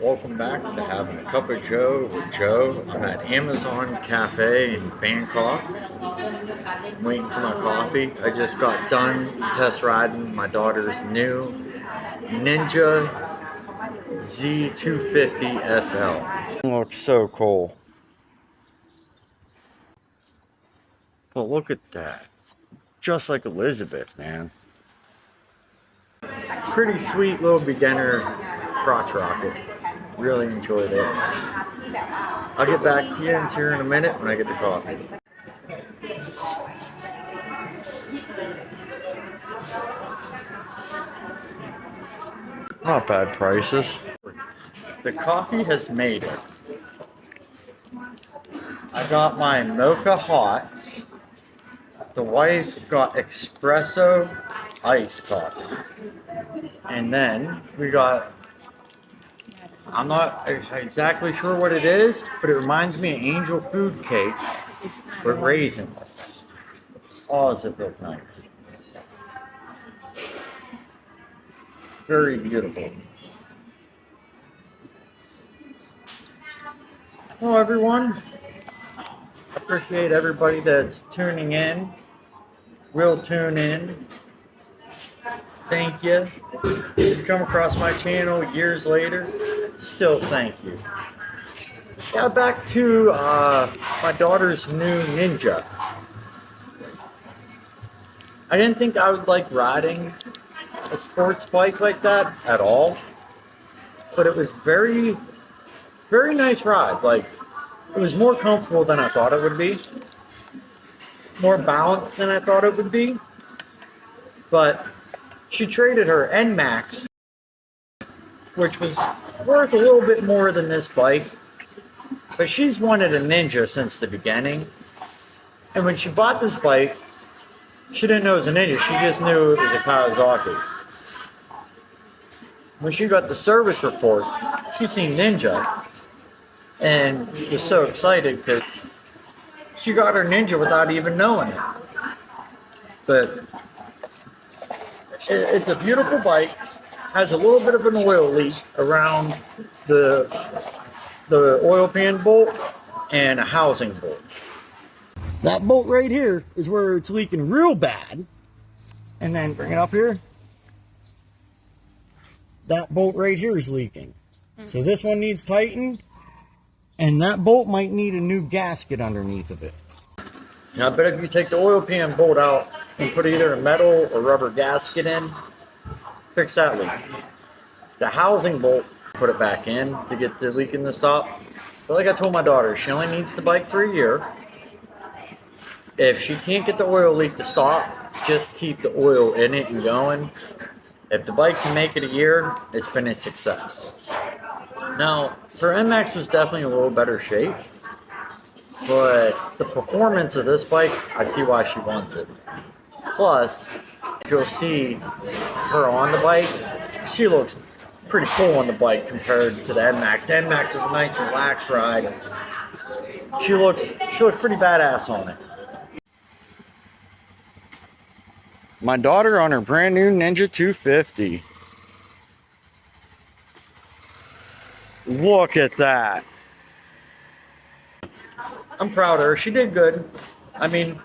Welcome back to Having a Cup of Joe with Joe. I'm at Amazon Cafe in Bangkok. I'm waiting for my coffee. I just got done test riding my daughter's new Ninja Z250 SL. Looks so cool. But look at that. Just like Elizabeth, man. Pretty sweet little beginner crotch rocket. Really enjoyed it. I'll get back to you here in a minute when I get the coffee. Not bad prices. The coffee has made it. I got my mocha hot. The wife got espresso iced coffee. And then we got, I'm not exactly sure what it is, but it reminds me of angel food cake with raisins. Oh, does it look nice? Very beautiful. Hello, everyone. Appreciate everybody that's tuning in. Will tune in. Thank you. If you come across my channel years later, still thank you. Yeah, back to my daughter's new Ninja. I didn't think I would like riding a sports bike like that at all, but it was very, very nice ride. Like, it was more comfortable than I thought it would be, more balanced than I thought it would be, but she traded her NMAX, which was worth a little bit more than this bike, but she's wanted a Ninja since the beginning, and when she bought this bike, she didn't know it was a Ninja, she just knew it was a Kawasaki. When she got the service report, she seen Ninja and was so excited because she got her Ninja without even knowing it. But it's a beautiful bike, has a little bit of an oil leak around the oil pan bolt and a housing bolt. That bolt right here is where it's leaking real bad. And then bring it up here. That bolt right here is leaking. So this one needs tightened, and that bolt might need a new gasket underneath of it. Now I bet if you take the oil pan bolt out and put either a metal or rubber gasket in, fix that leak. The housing bolt, put it back in to get the leak in the stop. But like I told my daughter, she only needs the bike for a year. If she can't get the oil leak to stop, just keep the oil in it and going. If the bike can make it a year, it's been a success. Now, her NMAX was definitely a little better shape, but the performance of this bike, I see why she wants it. Plus, you'll see her on the bike, she looks pretty cool on the bike compared to the NMAX. The NMAX is a nice relaxed ride. She looks pretty badass on it. My daughter on her brand new Ninja 250. Look at that. I'm proud of her. She did good. I mean,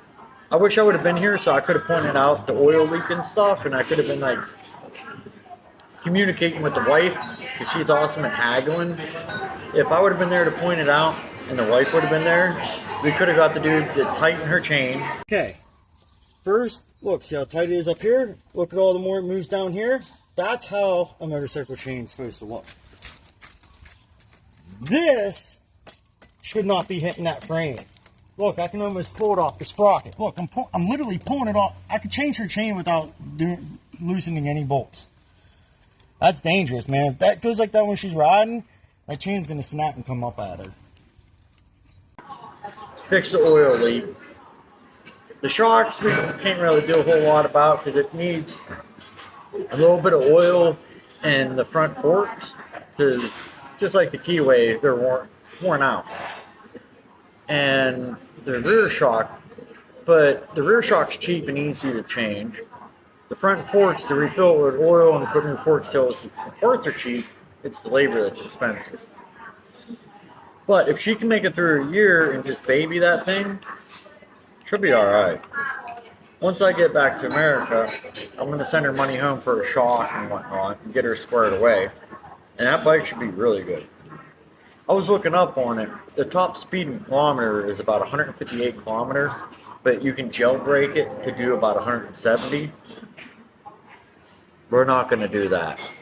I wish I would have been here so I could have pointed out the oil leak and stuff, and I could have been like communicating with the wife because she's awesome at haggling. If I would have been there to point it out and the wife would have been there, we could have got the dude to tighten her chain. Okay. First, look, see how tight it is up here? Look at all the more it moves down here. That's how a motorcycle chain is supposed to look. This should not be hitting that frame. Look, I can almost pull it off the sprocket. Look, I'm literally pulling it off. I could change her chain without loosening any bolts. That's dangerous, man. If that goes like that when she's riding, that chain's going to snap and come up at her. Fix the oil leak. The shocks we can't really do a whole lot about because it needs a little bit of oil in the front forks because just like the keyway, they're worn out. And the rear shock, but the rear shock's cheap and easy to change. The front forks, to refill it with oil and put new fork seals, the parts are cheap. It's the labor that's expensive. But if she can make it through a year and just baby that thing, she'll be all right. Once I get back to America, I'm going to send her money home for a shock and whatnot and get her squared away. And that bike should be really good. I was looking up on it. The top speed in kilometer is about 158 kilometer, but you can jailbreak it to do about 170. We're not going to do that.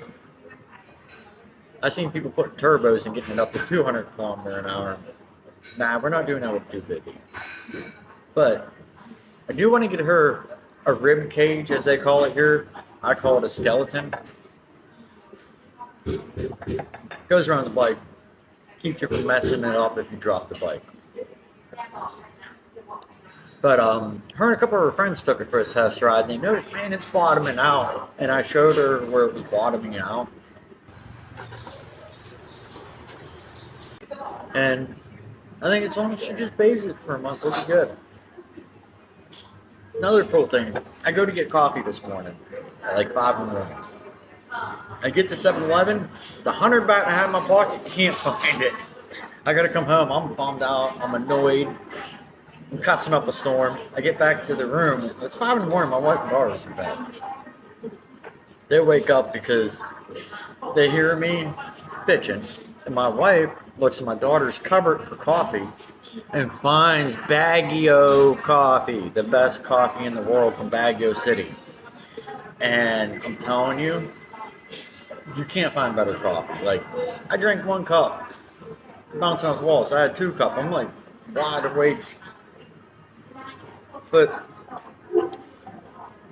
I've seen people putting turbos and getting it up to 200 kilometer an hour. Nah, we're not doing that with 250. But I do want to get her a rib cage, as they call it here. I call it a skeleton. Goes around the bike. Keeps you from messing it up if you drop the bike. But her and a couple of her friends took it for a test ride, and they noticed, man, it's bottoming out. And I showed her where it was bottoming out. And I think as long as she just bathes it for a month, it'll be good. Another cool thing, I go to get coffee this morning at like 5 in the morning. I get to 7-Eleven, the 100 baht I have in my pocket, can't find it. I gotta come home, I'm bummed out, I'm annoyed, I'm cussing up a storm. I get back to the room, it's 5 in the morning, my wife and daughter's in bed. They wake up because they hear me bitching, and my wife looks in my daughter's cupboard for coffee and finds Baguio coffee, the best coffee in the world from Baguio City. And I'm telling you, you can't find better coffee. Like, I drank 1 cup, bouncing off the wall, so I had 2 cups. I'm like wide awake. But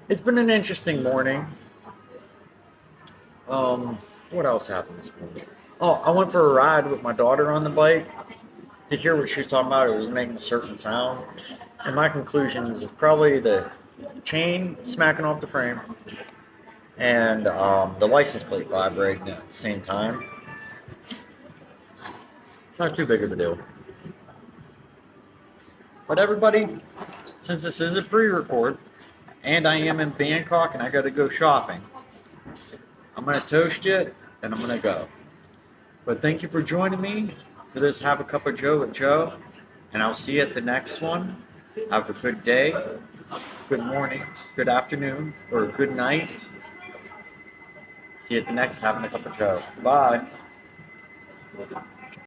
it's been an interesting morning. What else happened this morning? Oh, I went for a ride with my daughter on the bike to hear what she was talking about. It was making a certain sound. And my conclusion is probably the chain smacking off the frame and the license plate vibrating at the same time. Not too big of a deal. But everybody, since this is a pre-record, and I am in Bangkok and I got to go shopping, I'm going to toast you and I'm going to go. But thank you for joining me for this Have a Cup of Joe with Joe. And I'll see you at the next one. Have a good day, good morning, good afternoon, or good night. See you at the next Having a Cup of Joe. Bye.